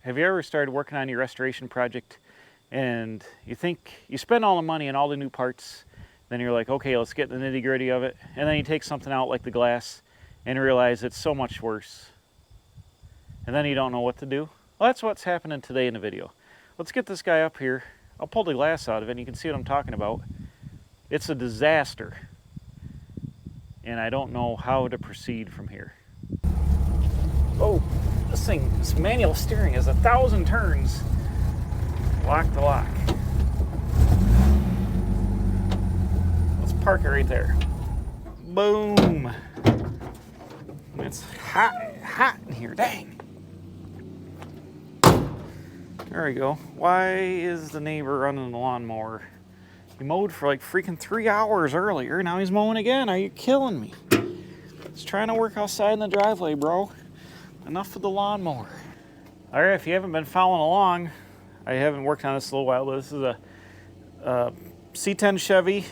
Have you ever started working on your restoration project and you think you spend all the money on all the new parts, then you're like, okay, let's get the nitty gritty of it, and then you take something out like the glass and realize it's so much worse, and then you don't know what to do? Well, that's what's happening today in the video. Let's get this guy up here. I'll pull the glass out of it and you can see what I'm talking about. It's a disaster, and I don't know how to proceed from here. Oh, this manual steering is 1,000 turns. Lock to lock. Let's park it right there. Boom. It's hot in here, dang. There we go. Why is the neighbor running the lawnmower? He mowed for like freaking 3 hours earlier. Now he's mowing again. Are you killing me? He's trying to work outside in the driveway, bro. Enough of the lawnmower. All right, if you haven't been following along, I haven't worked on this in a little while, but this is a C10 Chevy.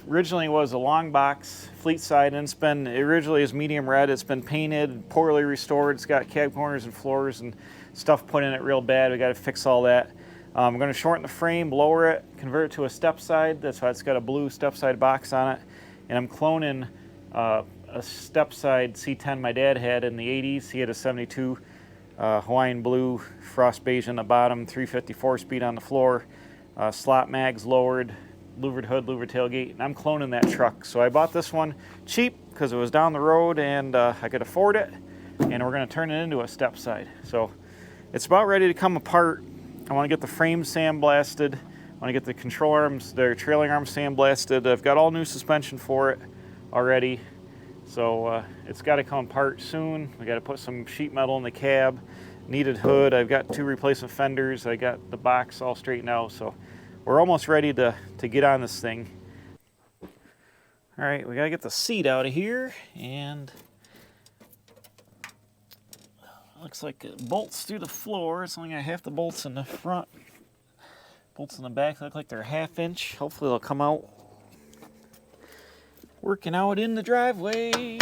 Originally was a long box, fleet side, and it originally is medium red. It's been painted, poorly restored. It's got cab corners and floors and stuff put in it real bad. We got to fix all that. I'm going to shorten the frame, lower it, convert it to a step side. That's why it's got a blue step side box on it. And I'm cloning a step side C10 my dad had in the 80s. He had a 72 Hawaiian blue, frost beige on the bottom, 354 speed on the floor, slot mags lowered, louvered hood, louvered tailgate, and I'm cloning that truck. So I bought this one cheap because it was down the road and I could afford it, and we're going to turn it into a step side. So it's about ready to come apart. I want to get the frame sandblasted. I want to get the control arms, their trailing arms sandblasted. I've got all new suspension for it already. So it's got to come apart soon. We got to put some sheet metal in the cab, needed hood. I've got 2 replacement fenders. I got the box all straightened out. So we're almost ready to get on this thing. All right, we got to get the seat out of here, and looks like it bolts through the floor. It's only got half the bolts in the front. Bolts in the back look like they're 1/2 inch. Hopefully they'll come out working out in the driveway.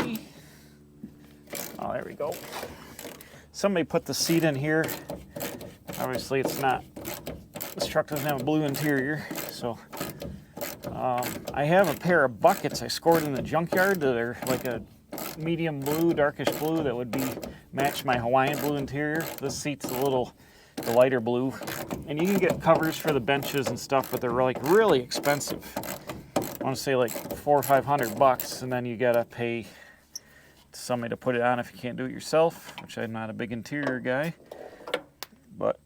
Oh, there we go. Somebody put the seat in here. Obviously it's not, this truck doesn't have a blue interior. So I have a pair of buckets I scored in the junkyard that are like a medium blue, darkish blue that would match my Hawaiian blue interior. This seat's the lighter blue. And you can get covers for the benches and stuff, but they're like really expensive. I want to say like $400 or $500, and then you gotta pay somebody to put it on if you can't do it yourself, which I'm not a big interior guy. But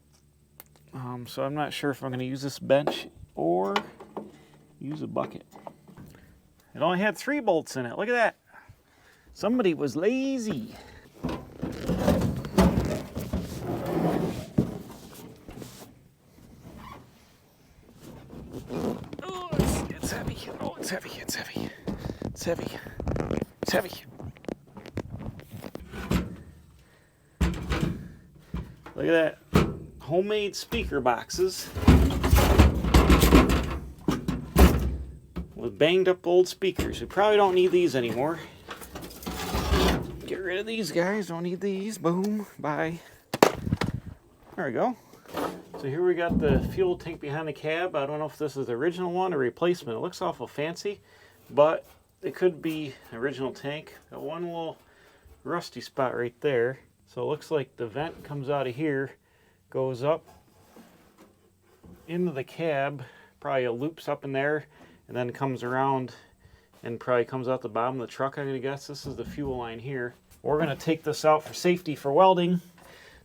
so I'm not sure if I'm going to use this bench or use a bucket. It only had 3 bolts in it. Look at that. Somebody was lazy. It's heavy. Oh, it's heavy. It's heavy. It's heavy. It's heavy. Look at that. Homemade speaker boxes with banged up old speakers. We probably don't need these anymore. Get rid of these guys. Don't need these. Boom. Bye. There we go. So here we got the fuel tank behind the cab. I don't know if this is the original one or replacement. It looks awful fancy, but it could be original tank. Got one little rusty spot right there. So it looks like the vent comes out of here, goes up into the cab, probably loops up in there, and then comes around and probably comes out the bottom of the truck, I'm gonna guess. This is the fuel line here. We're gonna take this out for safety for welding.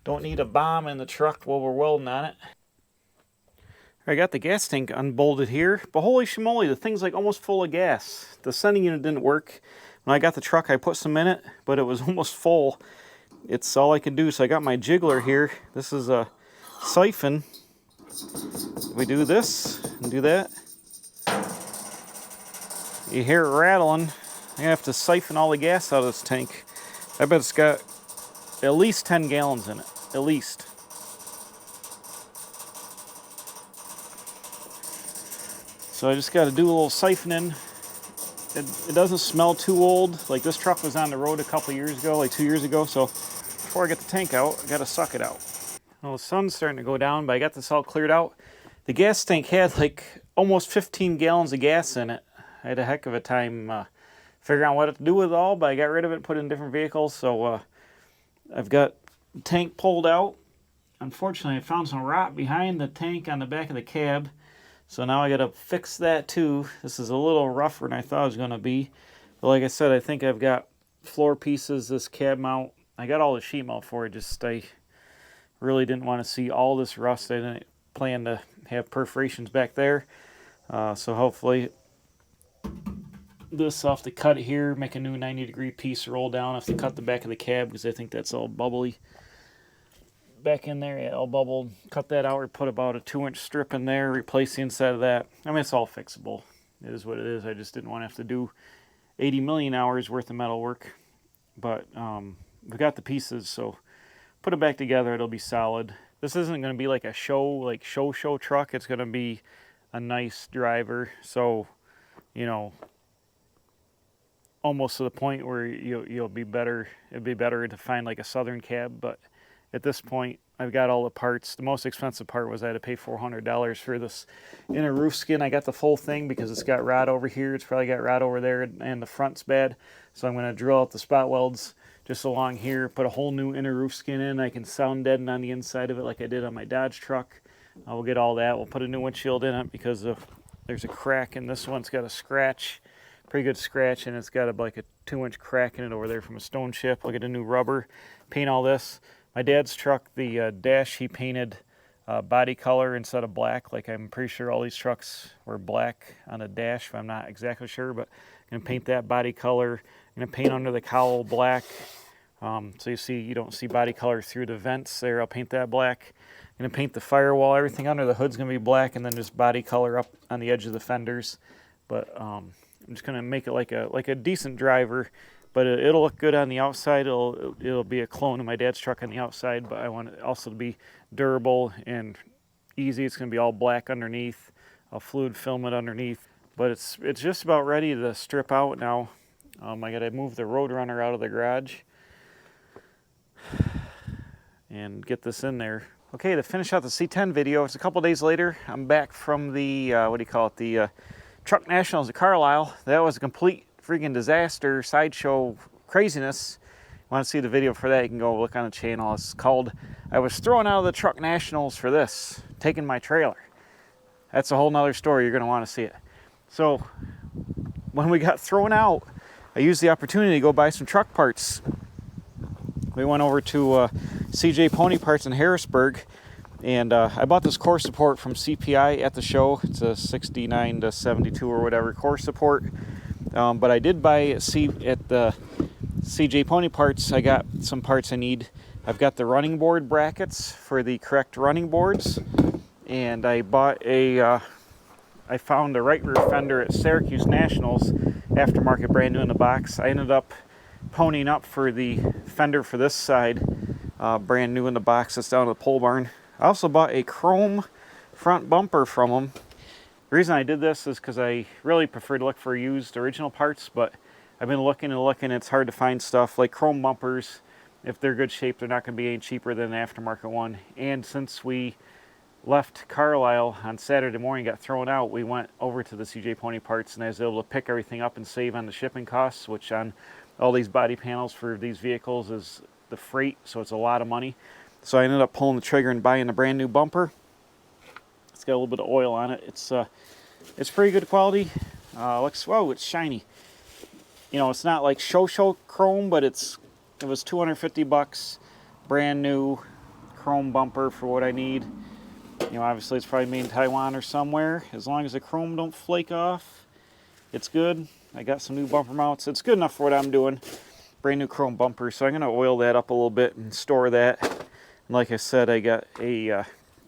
Don't need a bomb in the truck while we're welding on it. I got the gas tank unbolted here, but holy shmoly, the thing's like almost full of gas. The sending unit didn't work. When I got the truck, I put some in it, but it was almost full. It's all I could do, so I got my jiggler here. This is a siphon. We do this and do that. You hear it rattling. I have to siphon all the gas out of this tank. I bet it's got at least 10 gallons in it, at least. So I just got to do a little siphoning. It doesn't smell too old. Like this truck was on the road a couple years ago, like 2 years ago, so before I get the tank out, I gotta suck it out. Well, the sun's starting to go down, but I got this all cleared out. The gas tank had like almost 15 gallons of gas in it. I had a heck of a time figuring out what to do with it all, but I got rid of it and put it in different vehicles. So I've got the tank pulled out. Unfortunately, I found some rot behind the tank on the back of the cab. So now I got to fix that too. This is a little rougher than I thought it was going to be. But like I said, I think I've got floor pieces, this cab mount. I got all the sheet mount for it. Just I really didn't want to see all this rust. I didn't plan to have perforations back there. So hopefully this, I'll have to cut it here, make a new 90-degree piece, roll down. I have to cut the back of the cab because I think that's all bubbly. Back in there, yeah, all bubbled. Cut that out, or put about a 2-inch strip in there, replace the inside of that. I mean, it's all fixable. It is what it is. I just didn't want to have to do 80 million hours worth of metal work. But we got the pieces, so put it back together, it'll be solid. This isn't going to be like a show truck. It's going to be a nice driver. So, you know, almost to the point where you'll be better. It'd be better to find like a Southern cab, but at this point, I've got all the parts. The most expensive part was I had to pay $400 for this inner roof skin. I got the full thing because it's got rot over here. It's probably got rot over there, and the front's bad. So I'm going to drill out the spot welds just along here, put a whole new inner roof skin in. I can sound deaden on the inside of it like I did on my Dodge truck. We'll get all that. We'll put a new windshield in it because there's a crack in this one. It's got a scratch, pretty good scratch, and it's got like a 2-inch crack in it over there from a stone chip. I'll get a new rubber, paint all this. My dad's truck, the dash, he painted body color instead of black. Like I'm pretty sure all these trucks were black on a dash, but I'm not exactly sure. But I'm gonna paint that body color. I'm gonna paint under the cowl black. So you don't see body color through the vents there. I'll paint that black. I'm gonna paint the firewall. Everything under the hood's gonna be black, and then just body color up on the edge of the fenders. But I'm just gonna make it like a decent driver. But it'll look good on the outside. It'll be a clone of my dad's truck on the outside, but I want it also to be durable and easy. It's going to be all black underneath. I'll fluid film it underneath. But it's just about ready to strip out now. I got to move the Roadrunner out of the garage and get this in there. Okay, to finish out the C10 video, it's a couple days later. I'm back from the, the Truck Nationals at Carlisle. That was a complete freaking disaster, sideshow craziness. Want to see the video for that, you can go look on the channel. It's called I Was Thrown Out of the Truck Nationals for This, Taking My Trailer. That's a whole nother story. You're going to want to see it. So when we got thrown out, I used the opportunity to go buy some truck parts. We went over to CJ Pony Parts in Harrisburg, and I bought this core support from CPI at the show. It's a 69 to 72 or whatever core support. But I did buy at the CJ Pony Parts. I got some parts I need. I've got the running board brackets for the correct running boards, and I bought I found a right rear fender at Syracuse Nationals, aftermarket, brand new in the box. I ended up ponying up for the fender for this side, brand new in the box. It's down at the pole barn. I also bought a chrome front bumper from them. The reason I did this is because I really prefer to look for used original parts, but I've been looking and looking. It's hard to find stuff like chrome bumpers. If they're good shape, they're not going to be any cheaper than an aftermarket one. And since we left Carlisle on Saturday morning, got thrown out, we went over to the CJ Pony Parts, and I was able to pick everything up and save on the shipping costs, which on all these body panels for these vehicles is the freight, so it's a lot of money. So I ended up pulling the trigger and buying a brand new bumper. It's got a little bit of oil on it. It's pretty good quality. Looks, whoa, it's shiny. You know, it's not like show chrome, but it was $250, brand new chrome bumper for what I need. You know, obviously it's probably made in Taiwan or somewhere. As long as the chrome don't flake off, it's good. I got some new bumper mounts. It's good enough for what I'm doing. Brand new chrome bumper. So I'm going to oil that up a little bit and store that. And like I said, I got a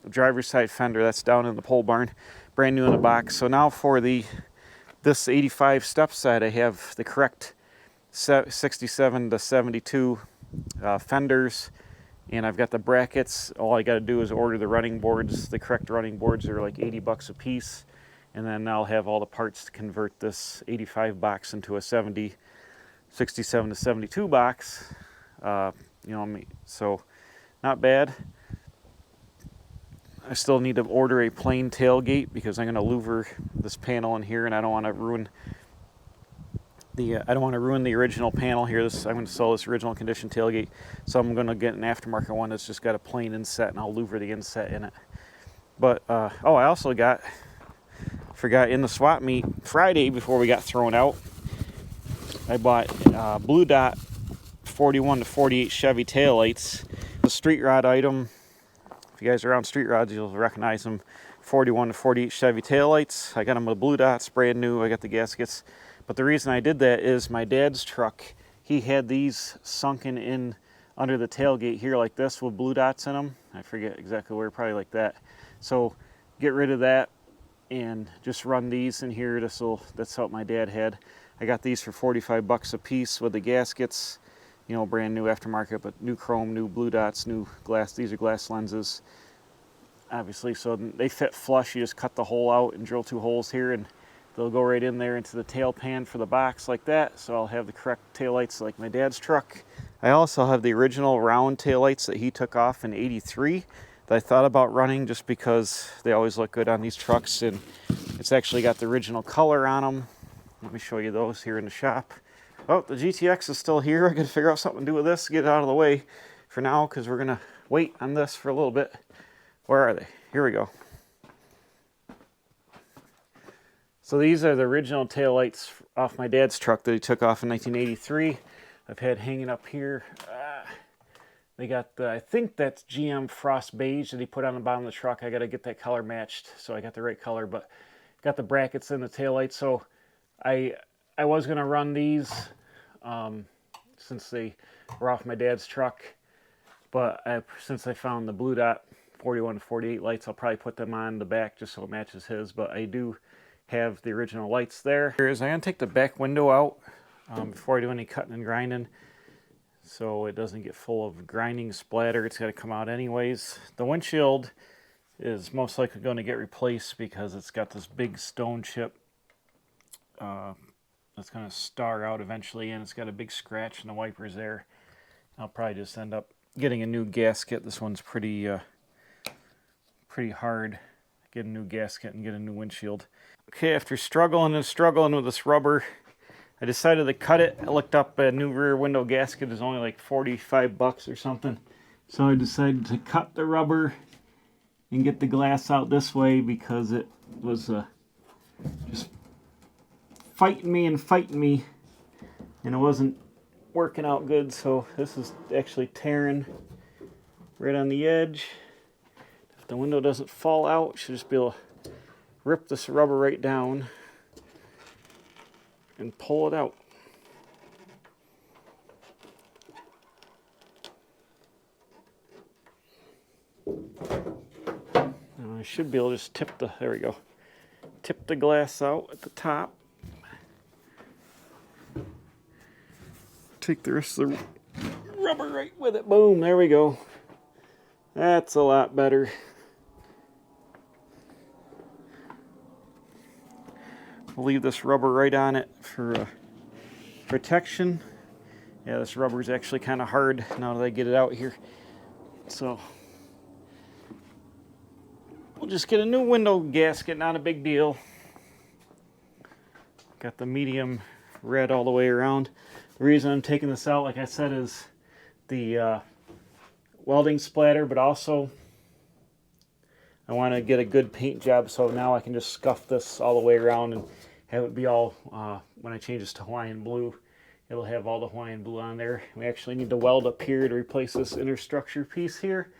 driver's side fender that's down in the pole barn, brand new in the box. So now for this 85 step side, I have the correct 67 to 72 fenders, and I've got the brackets. All I got to do is order the running boards. The correct running boards are like $80 a piece, and then I'll have all the parts to convert this 85 box into a 67 to 72 box. you know, so not bad. I still need to order a plain tailgate because I'm going to louver this panel in here, and I don't want to ruin the original panel here. I'm going to sell this original condition tailgate, so I'm going to get an aftermarket one that's just got a plain inset, and I'll louver the inset in it. But I also forgot in the swap meet Friday before we got thrown out, I bought Blue Dot 41 to 48 Chevy taillights. The street rod item. If you guys are around street rods, you'll recognize them. 41 to 48 Chevy taillights. I got them with Blue Dots, brand new. I got the gaskets. But the reason I did that is my dad's truck, he had these sunken in under the tailgate here like this with Blue Dots in them. I forget exactly where, probably like that. So get rid of that and just run these in here. That's what my dad had. I got these for 45 bucks a piece with the gaskets. You know, brand new aftermarket, but new chrome, new Blue Dots, new glass. These are glass lenses, obviously, so they fit flush. You just cut the hole out and drill 2 holes here, and they'll go right in there into the tail pan for the box like that. So I'll have the correct taillights like my dad's truck. I also have the original round taillights that he took off in '83 that I thought about running just because they always look good on these trucks, and it's actually got the original color on them. Let me show you those here in the shop. Oh, the GTX is still here. I gotta figure out something to do with this, get it out of the way for now, because we're gonna wait on this for a little bit. Where are they? Here we go. So these are the original taillights off my dad's truck that he took off in 1983. I've had hanging up here. They got I think that's GM Frost Beige that he put on the bottom of the truck. I gotta get that color matched so I got the right color, but got the brackets in the taillights. So I was going to run these since they were off my dad's truck, but since I found the Blue Dot 41 to 48 lights, I'll probably put them on the back just so it matches his, but I do have the original lights there. I'm going to take the back window out before I do any cutting and grinding so it doesn't get full of grinding splatter. It's got to come out anyways. The windshield is most likely going to get replaced because it's got this big stone chip that's going to star out eventually, and it's got a big scratch in the wipers there. I'll probably just end up getting a new gasket. This one's pretty hard. Get a new gasket and get a new windshield. Okay, after struggling with this rubber, I decided to cut it. I looked up a new rear window gasket is only like 45 bucks or something. So I decided to cut the rubber and get the glass out this way because it was just fighting me, and it wasn't working out good. So this is actually tearing right on the edge. If the window doesn't fall out, you should just be able to rip this rubber right down and pull it out. Now I should be able to just there we go, tip the glass out at the top. Take the rest of the rubber right with it. Boom, there we go. That's a lot better. We'll leave this rubber right on it for protection. Yeah, this rubber is actually kind of hard now that I get it out here. So we'll just get a new window gasket, not a big deal. Got the medium red all the way around. The reason I'm taking this out, like I said, is the welding splatter, but also I want to get a good paint job, so now I can just scuff this all the way around and have it be all, when I change this to Hawaiian blue, it'll have all the Hawaiian blue on there. We actually need to weld up here to replace this inner structure piece here,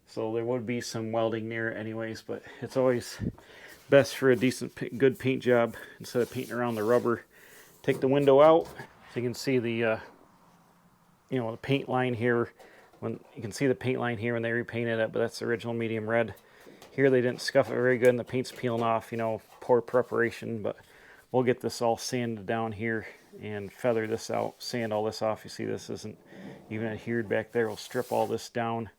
so there would be some welding near it anyways, but it's always best for a decent, good paint job instead of painting around the rubber. Take the window out. So you can see the, the paint line here. When you can see the paint line here when they repainted it, but that's the original medium red. Here they didn't scuff it very good, and the paint's peeling off. Poor preparation. But we'll get this all sanded down here and feather this out, sand all this off. You see this isn't even adhered back there. We'll strip all this down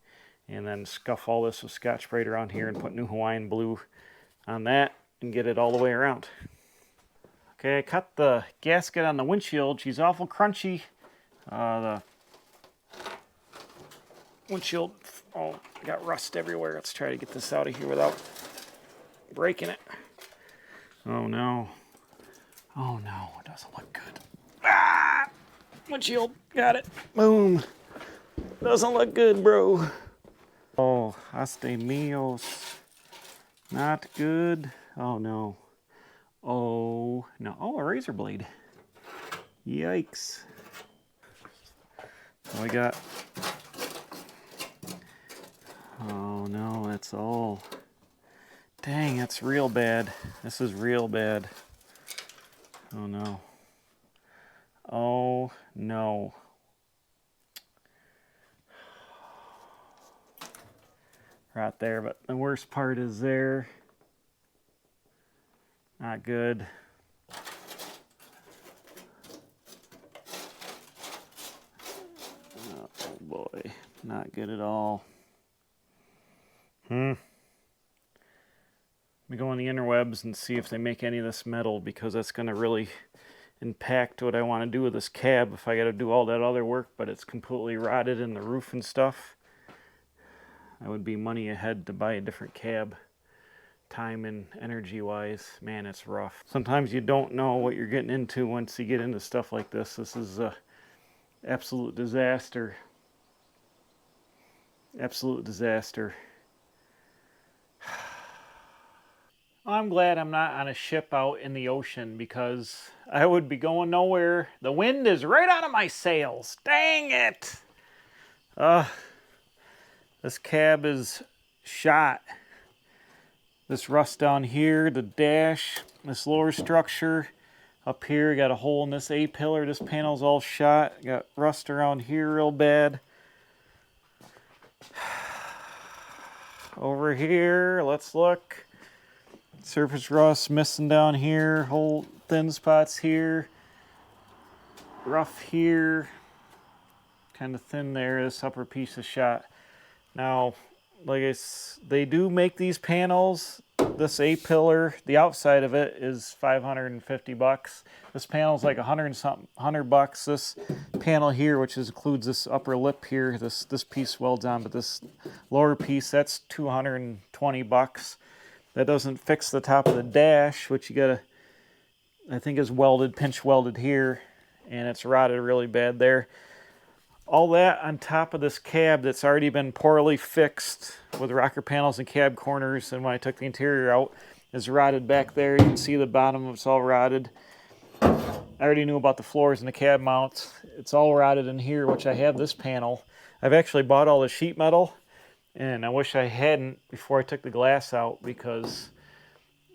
and then scuff all this with Scotch-Brite around here and put new Hawaiian blue on that and get it all the way around. Okay, I cut the gasket on the windshield. She's awful crunchy. The windshield. Oh, got rust everywhere. Let's try to get this out of here without breaking it. Oh no. Oh no, it doesn't look good. Ah! Windshield, got it. Boom. Doesn't look good, bro. Oh, hasta míos. Not good. Oh no. Oh no. Oh, a razor blade. Yikes. So I got. Oh no, that's all. Dang, that's real bad. This is real bad. Oh no. Oh no. Right there, but the worst part is there. Not good. Oh boy, not good at all. We go on the interwebs and see if they make any of this metal, because that's going to really impact what I want to do with this cab if I got to do all that other work, but it's completely rotted in the roof and stuff. That would be money ahead to buy a different cab, time and energy wise. Man, it's rough. Sometimes you don't know what you're getting into once you get into stuff like this. This is a absolute disaster. Absolute disaster. I'm glad I'm not on a ship out in the ocean, because I would be going nowhere. The wind is right out of my sails. Dang it! This cab is shot. This rust down here, the dash, this lower structure. Up here, got a hole in this A-pillar. This panel's all shot. Got rust around here real bad. Over here, let's look. Surface rust missing down here, whole thin spots here, rough here, kind of thin there. This upper piece is shot. Now, they do make these panels. This A-pillar, the outside of it is $550. This panel's like $100. This panel here, which includes this upper lip here, this piece welds on, but this lower piece, that's $220. That doesn't fix the top of the dash, which you gotta, I think is welded, pinch welded here, and it's rotted really bad there. All that on top of this cab that's already been poorly fixed with rocker panels and cab corners, and when I took the interior out, is rotted back there. You can see the bottom of it's all rotted. I already knew about the floors and the cab mounts. It's all rotted in here, which I have this panel. I've actually bought all the sheet metal, and I wish I hadn't before I took the glass out, because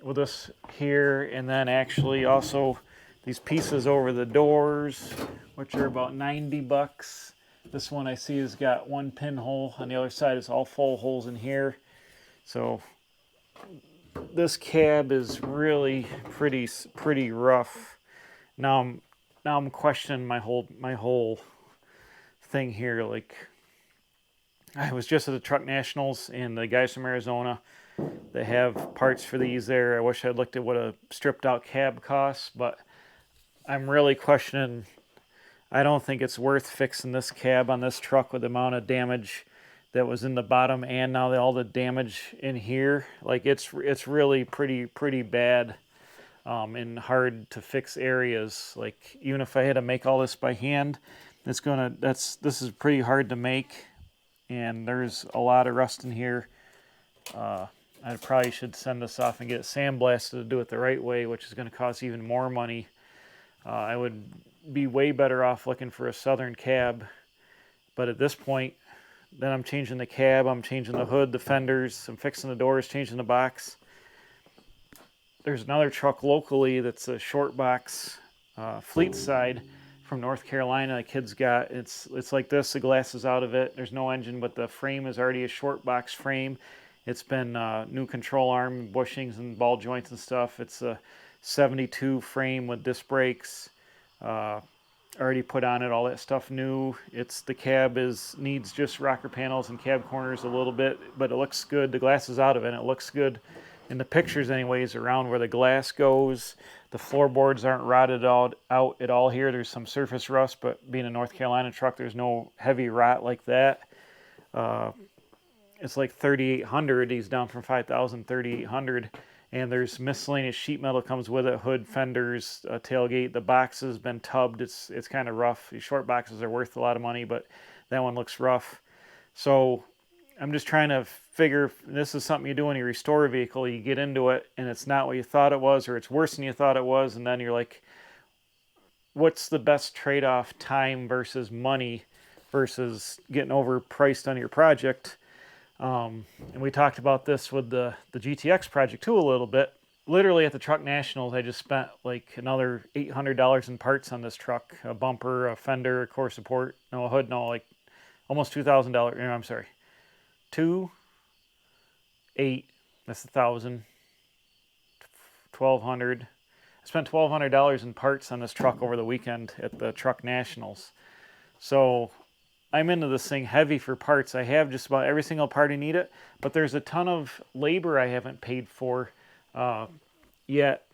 with this here, and then actually also these pieces over the doors, which are about $90. This one I see has got one pinhole. On the other side, it's all full holes in here. So this cab is really pretty rough. Now I'm questioning my whole thing here. Like, I was just at the Truck Nationals, and the guys from Arizona, they have parts for these there. I wish I'd looked at what a stripped out cab costs, but I'm really questioning. I don't think it's worth fixing this cab on this truck with the amount of damage that was in the bottom, and now all the damage in here. Like, it's really pretty bad, in hard to fix areas. Like, even if I had to make all this by hand, this is pretty hard to make. And there's a lot of rust in here. I probably should send this off and get it sandblasted to do it the right way, which is going to cost even more money. I would be way better off looking for a Southern cab. But at this point, then I'm changing the cab, I'm changing the hood, the fenders, I'm fixing the doors, changing the box. There's another truck locally that's a short box, fleet side, from North Carolina. The kid's got, it's like this, the glass is out of it, there's no engine, but the frame is already a short box frame. It's been new control arm bushings and ball joints and stuff. It's a 72 frame with disc brakes, already put on it, all that stuff new. The cab needs just rocker panels and cab corners a little bit, but it looks good. The glass is out of it, and it looks good in the pictures anyways, around where the glass goes. The floorboards aren't rotted out at all here. There's some surface rust, but being a North Carolina truck, there's no heavy rot like that. It's like 3,800. He's down from 5,000, 3,800. And there's miscellaneous sheet metal comes with it, hood, fenders, tailgate. The box has been tubbed. It's kind of rough. These short boxes are worth a lot of money, but that one looks rough. So I'm just trying to figure if this is something you do when you restore a vehicle. You get into it and it's not what you thought it was, or it's worse than you thought it was, and then you're like, what's the best trade-off, time versus money versus getting overpriced on your project? And we talked about this with the GTX project too a little bit. Literally at the Truck Nationals, I just spent like another $800 in parts on this truck. A bumper, a fender, a core support, no, a hood, no, like almost $2,000. No, I'm sorry. 8, that's 1,000. 1,200. I spent $1,200 in parts on this truck over the weekend at the Truck Nationals. So I'm into this thing heavy for parts. I have just about every single part I need it, but there's a ton of labor I haven't paid for yet.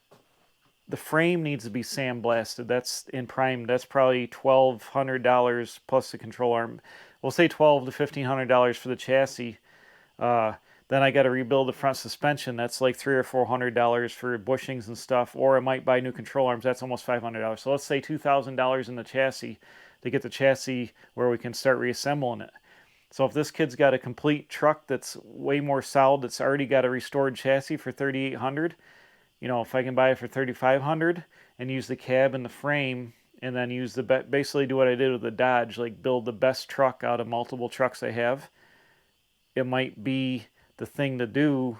The frame needs to be sandblasted. That's in prime. That's probably $1,200 plus the control arm. We'll say $1,200 to $1,500 for the chassis. Then I got to rebuild the front suspension. That's like $300 or $400 for bushings and stuff. Or I might buy new control arms. That's almost $500. So let's say $2,000 in the chassis to get the chassis where we can start reassembling it. So if this kid's got a complete truck that's way more solid, that's already got a restored chassis for $3,800, you know, if I can buy it for $3,500 and use the cab and the frame, and then use the basically do what I did with the Dodge, like build the best truck out of multiple trucks I have, it might be the thing to do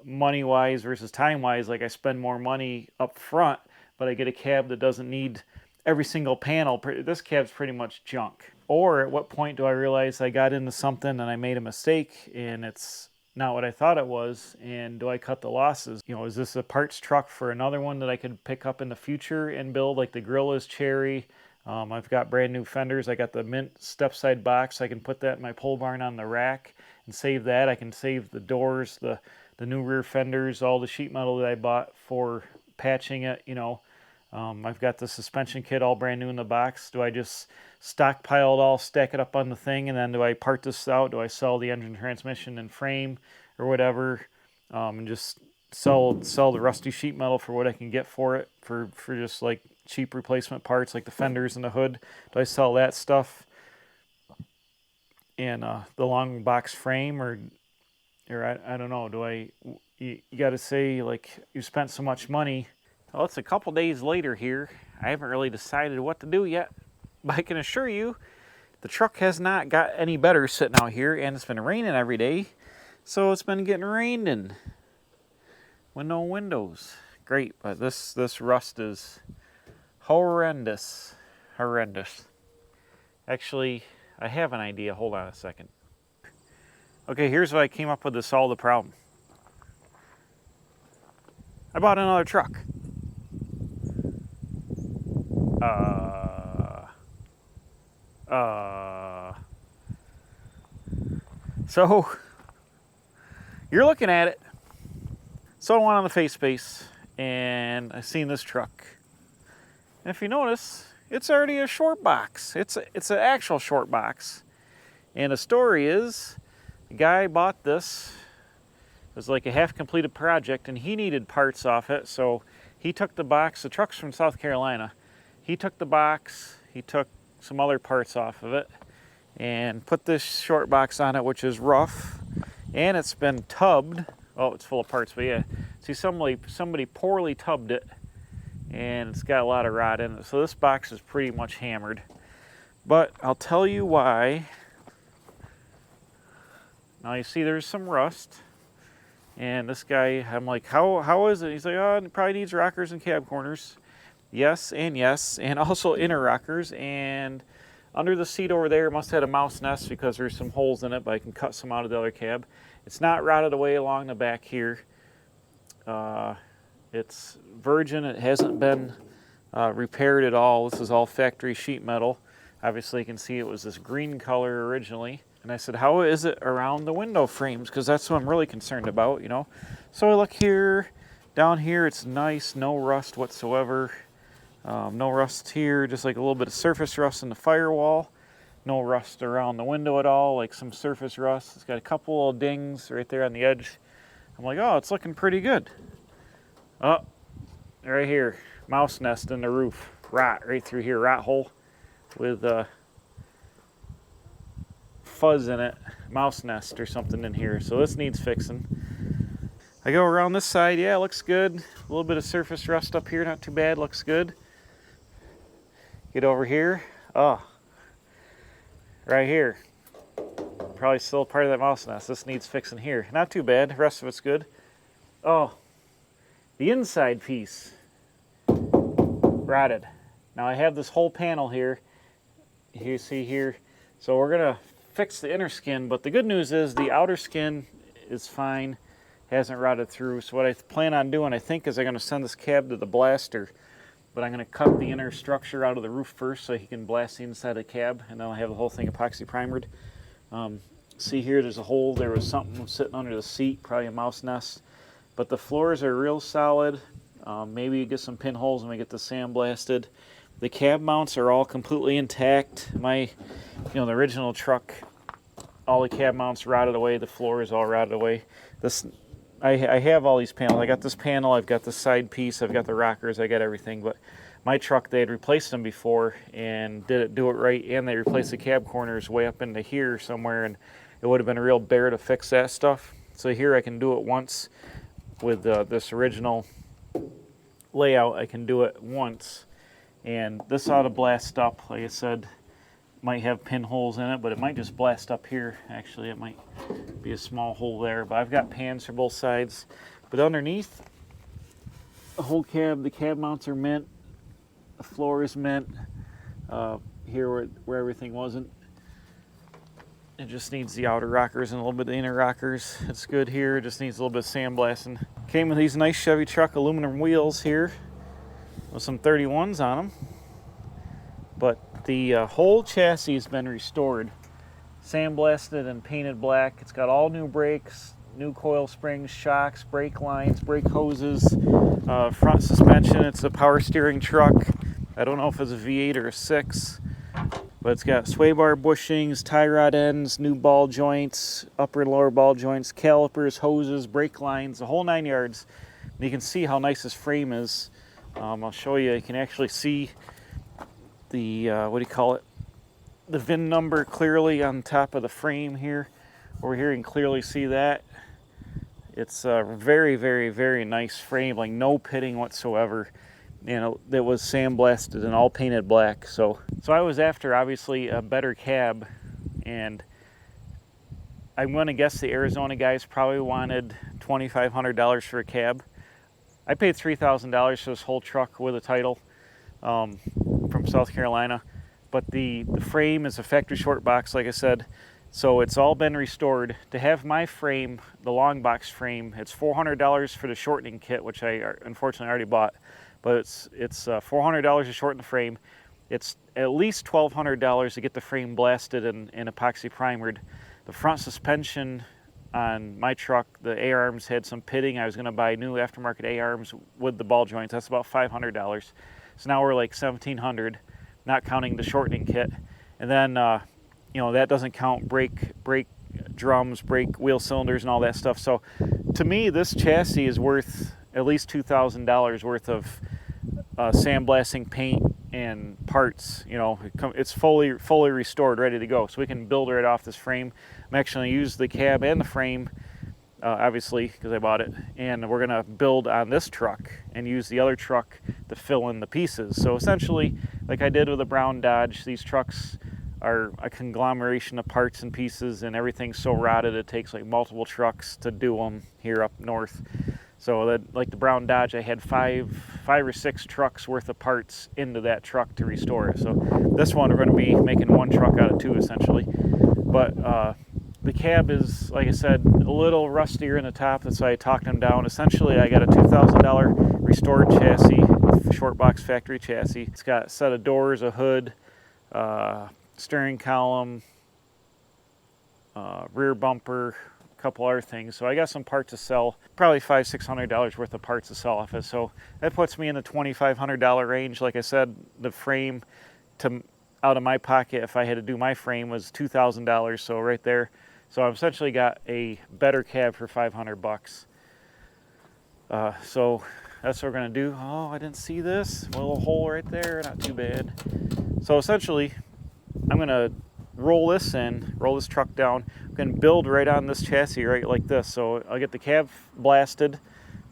money-wise versus time-wise. Like I spend more money up front, but I get a cab that doesn't need every single panel. This cab's pretty much junk. Or at what point do I realize I got into something and I made a mistake and it's not what I thought it was, and do I cut the losses? You know, is this a parts truck for another one that I could pick up in the future and build? Like the grill is cherry. I've got brand new fenders. I got the mint step side box. I can put that in my pole barn on the rack and save that. I can save the doors, the new rear fenders, all the sheet metal that I bought for patching it, you know. I've got the suspension kit all brand new in the box. Do I just stockpile it all, stack it up on the thing, and then do I part this out? Do I sell the engine, transmission, and frame or whatever, and just sell the rusty sheet metal for what I can get for it, for just like cheap replacement parts like the fenders and the hood? Do I sell that stuff and the long box frame, or I don't know. You got to say, like, you spent so much money. Well, it's a couple days later here. I haven't really decided what to do yet, but I can assure you the truck has not got any better sitting out here, and it's been raining every day. So it's been getting rained in with no windows. Great, but this rust is horrendous. Horrendous. Actually, I have an idea. Hold on a second. Okay, here's what I came up with to solve the problem. I bought another truck. So you're looking at it. So I went on the face space and I seen this truck. And if you notice, it's already a short box. It's an actual short box. And the story is, the guy bought this. It was like a half-completed project, and he needed parts off it. So he took the box. The truck's from South Carolina. He took the box. He took some other parts off of it and put this short box on it, which is rough. And it's been tubbed. Oh, it's full of parts, but yeah. See, somebody poorly tubbed it, and it's got a lot of rot in it. So this box is pretty much hammered. But I'll tell you why. Now you see there's some rust. And this guy, I'm like, how is it? He's like, oh, it probably needs rockers and cab corners. Yes, and also inner rockers. And under the seat over there, it must have had a mouse nest because there's some holes in it, but I can cut some out of the other cab. It's not rotted away along the back here. It's virgin. It hasn't been repaired at all. This is all factory sheet metal. Obviously, you can see it was this green color originally. And I said, how is it around the window frames? Because that's what I'm really concerned about, you know. So I look here, down here, it's nice, no rust whatsoever. No rust here, just like a little bit of surface rust in the firewall. No rust around the window at all, like some surface rust. It's got a couple little dings right there on the edge. I'm like, oh, it's looking pretty good. Oh, right here, mouse nest in the roof. Rot right through here, rot hole with fuzz in it. Mouse nest or something in here. So this needs fixing. I go around this side, yeah, it looks good. A little bit of surface rust up here, not too bad, looks good. Get over here, oh, right here. Probably still part of that mouse nest. This needs fixing here. Not too bad, the rest of it's good. Oh, the inside piece, rotted. Now I have this whole panel here, you see here. So we're gonna fix the inner skin, but the good news is the outer skin is fine, hasn't rotted through. So what I plan on doing, I think, is I'm gonna send this cab to the blaster, but I'm gonna cut the inner structure out of the roof first so he can blast the inside of the cab, and then I'll have the whole thing epoxy primered. See here, there's a hole. There was something sitting under the seat, probably a mouse nest. But the floors are real solid. Maybe you get some pinholes when we get the sandblasted. The cab mounts are all completely intact. The original truck, all the cab mounts rotted away. The floor is all rotted away. I have all these panels. I got this panel, I've got the side piece, I've got the rockers, I got everything. But my truck, they had replaced them before and didn't do it right, and they replaced the cab corners way up into here somewhere, and it would have been a real bear to fix that stuff. So here I can do it once with this original layout. I can do it once, and this ought to blast up. Like I said, might have pinholes in it, but it might just blast up here. Actually, it might be a small hole there, but I've got pans for both sides. But underneath, the whole cab, the cab mounts are mint, the floor is mint. Here where everything wasn't, it just needs the outer rockers and a little bit of the inner rockers. It's good here, it just needs a little bit of sandblasting. Came with these nice Chevy truck aluminum wheels here with some 31s on them. But the whole chassis has been restored, sandblasted and painted black. It's got all new brakes, new coil springs, shocks, brake lines, brake hoses, front suspension. It's a power steering truck. I don't know if it's a V8 or a 6, but it's got sway bar bushings, tie rod ends, new ball joints, upper and lower ball joints, calipers, hoses, brake lines, the whole 9 yards. And you can see how nice this frame is. I'll show you. You can actually see the, the VIN number clearly on top of the frame here. Over here you can clearly see that. It's a very, very, very nice frame, like no pitting whatsoever. That was sandblasted and all painted black. So I was after, obviously, a better cab, and I'm going to guess the Arizona guys probably wanted $2,500 for a cab. I paid $3,000 for this whole truck with a title from South Carolina, but the frame is a factory short box, like I said, so it's all been restored. To have my frame, the long box frame, it's $400 for the shortening kit, which I unfortunately already bought. But it's $400 to shorten the frame. It's at least $1,200 to get the frame blasted and epoxy primered. The front suspension on my truck, the A-arms had some pitting. I was going to buy new aftermarket A-arms with the ball joints. That's about $500. So now we're like $1,700, not counting the shortening kit. And then, that doesn't count brake drums, brake wheel cylinders, and all that stuff. So to me, this chassis is worth at least $2,000 worth of sandblasting, paint, and parts. It's fully restored, ready to go. So we can build right off this frame. I'm actually going to use the cab and the frame, obviously, because I bought it. And we're going to build on this truck and use the other truck to fill in the pieces. So essentially, like I did with the brown Dodge, these trucks are a conglomeration of parts and pieces, and everything's so rotted it takes like multiple trucks to do them here up north. So that, like the brown Dodge, I had five or six trucks worth of parts into that truck to restore it. So this one we're going to be making one truck out of two essentially. But the cab is, like I said, a little rustier in the top. That's why I talked them down. Essentially, I got a $2,000 restored chassis, short box factory chassis. It's got a set of doors, a hood, steering column, rear bumper, couple other things. So I got some parts to sell, probably $500-600 worth of parts to sell off it. So that puts me in the $2,500 range. Like I said, the frame, out of my pocket if I had to do my frame was $2,000, so right there. So I've essentially got a better cab for 500 bucks. So that's what we're gonna do. Oh, I didn't see this. A little hole right there, not too bad. So essentially, I'm gonna roll this truck down. I'm gonna build right on this chassis right like this. So I'll get the cab blasted,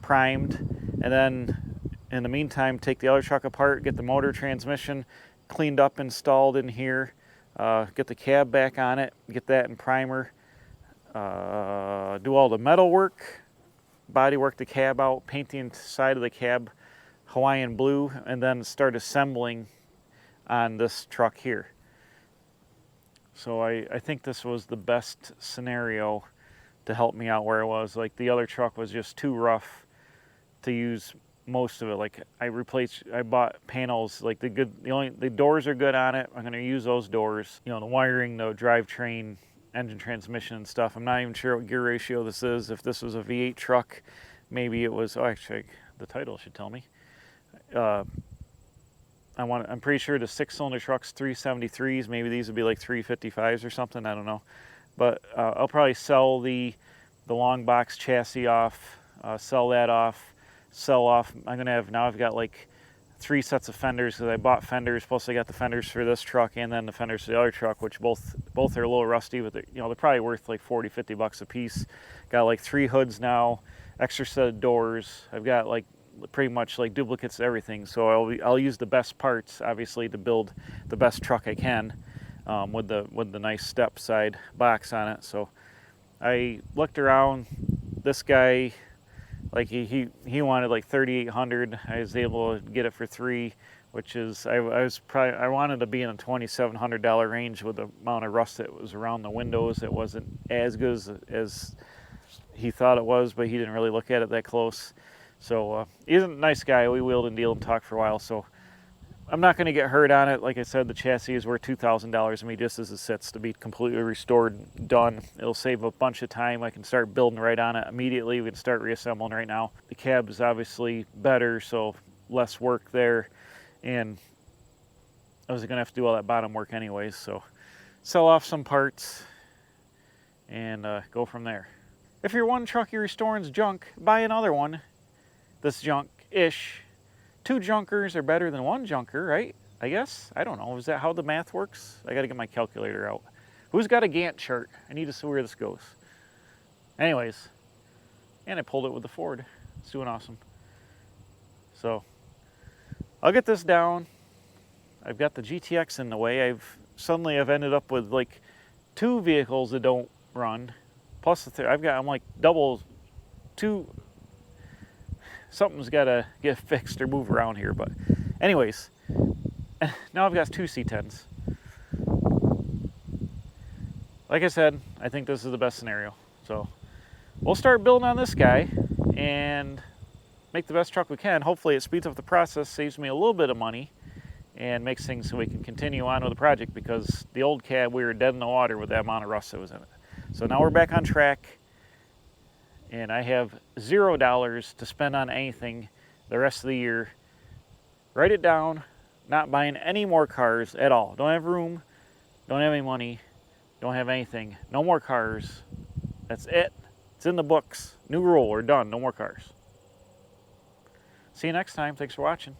primed, and then in the meantime, take the other truck apart, get the motor, transmission cleaned up, installed in here, get the cab back on it, get that in primer, do all the metal work, body work the cab out, paint the inside of the cab Hawaiian blue, and then start assembling on this truck here. So I think this was the best scenario to help me out where I was. Like the other truck was just too rough to use most of it. Like I bought panels, like the doors are good on it. I'm gonna use those doors. You know, the wiring, the drivetrain, engine, transmission and stuff. I'm not even sure what gear ratio this is. If this was a V8 truck, maybe it was, oh actually the title should tell me. I'm pretty sure the 6-cylinder truck's 373s. Maybe these would be like 355s or something. I don't know. But I'll probably sell the long box chassis off, sell that off, sell off. I've got like 3 sets of fenders because I bought fenders. Plus I got the fenders for this truck and then the fenders for the other truck, which both are a little rusty, but they're probably worth like 40, 50 bucks a piece. Got like 3 hoods now, extra set of doors. I've got like pretty much like duplicates of everything. So I'll use the best parts, obviously, to build the best truck I can, with the nice step side box on it. So I looked around. This guy, like he wanted like 3,800. I was able to get it for 3, which is I wanted to be in a $2,700 range with the amount of rust that was around the windows. It wasn't as good as he thought it was, but he didn't really look at it that close. So he's a nice guy. We wheeled and dealed and talked for a while. So I'm not going to get hurt on it. Like I said, the chassis is worth $2,000 to me just as it sits, to be completely restored, done. It'll save a bunch of time. I can start building right on it immediately. We can start reassembling right now. The cab is obviously better, so less work there. And I was going to have to do all that bottom work anyways. So sell off some parts and go from there. If your one truck you're restoring is junk, buy another one. This junk-ish. 2 junkers are better than 1 junker, right? I guess. I don't know. Is that how the math works? I got to get my calculator out. Who's got a Gantt chart? I need to see where this goes. Anyways, and I pulled it with the Ford. It's doing awesome. So I'll get this down. I've got the GTX in the way. I've ended up with like 2 vehicles that don't run. Plus I'm like double 2. Something's got to get fixed or move around here. But anyways, now I've got 2 C10s. Like I said, I think this is the best scenario. So we'll start building on this guy and make the best truck we can. Hopefully it speeds up the process, saves me a little bit of money, and makes things so we can continue on with the project, because the old cab, we were dead in the water with that amount of rust that was in it. So now we're back on track. And I have $0 to spend on anything the rest of the year. Write it down. Not buying any more cars at all. Don't have room. Don't have any money. Don't have anything. No more cars. That's it. It's in the books. New rule. We're done. No more cars. See you next time. Thanks for watching.